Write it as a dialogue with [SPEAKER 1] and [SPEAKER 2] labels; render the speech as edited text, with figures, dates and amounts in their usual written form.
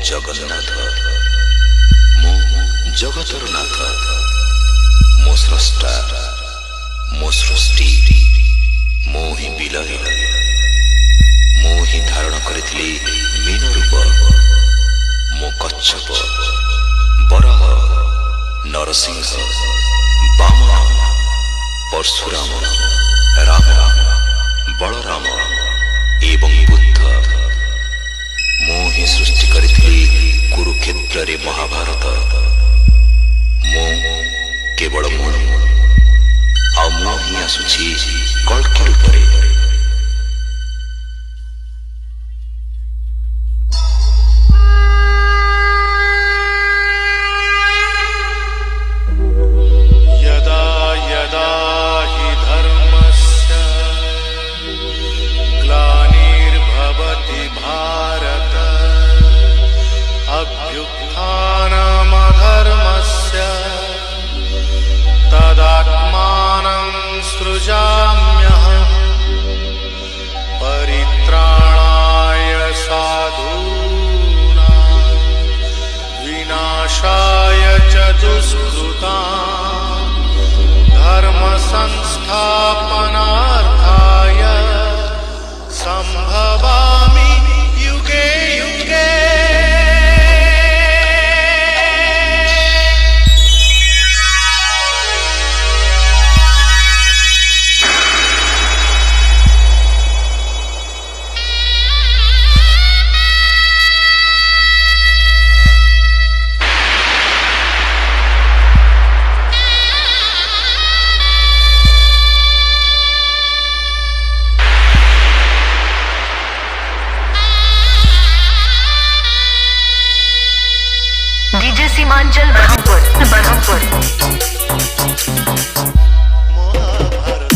[SPEAKER 1] ଜଗନ୍ନାଥ ମୁଁ ଜଗତର ନାଥ, ମୋ ସ୍ରଷ୍ଟା ମୋ ସୃଷ୍ଟି, ମୁଁ ହିଁ ବିଲୟ, ମୁଁ ହିଁ ଧାରଣ କରିଥିଲି ମୀନ ରୂପ। ମୁଁ କଚ୍ଛପ, ବରହ, ନରସିଂହ, ବାମନ, ପରଶୁରାମ, ରାମ, ବଳରାମ ଏବଂ ବୁଦ୍ଧ। ମୁଁ ହିଁ ସୃଷ୍ଟି କରିଥିଲି କୁରୁକ୍ଷେତ୍ରରେ ମହାଭାରତ। ମୁଁ କେବଳ ମୁଁ, ଆଉ ମୁଁ ହିଁ ଆସୁଛି କଳ୍କି ରୂପରେ।
[SPEAKER 2] यदा यदा हि धर्मस्य ग्लानिर्भवति भारत अभ्युत्थानमधर्मस्य तदात्मानं सृजाम्यहम् परित्राणाय साधूनां विनाशाय च दुष्कृतां धर्म संस्थापनार्थाय संभवामि युगे युगे।
[SPEAKER 3] डीजे सीमांचल ब्रह्मपुर।
[SPEAKER 2] महाभारत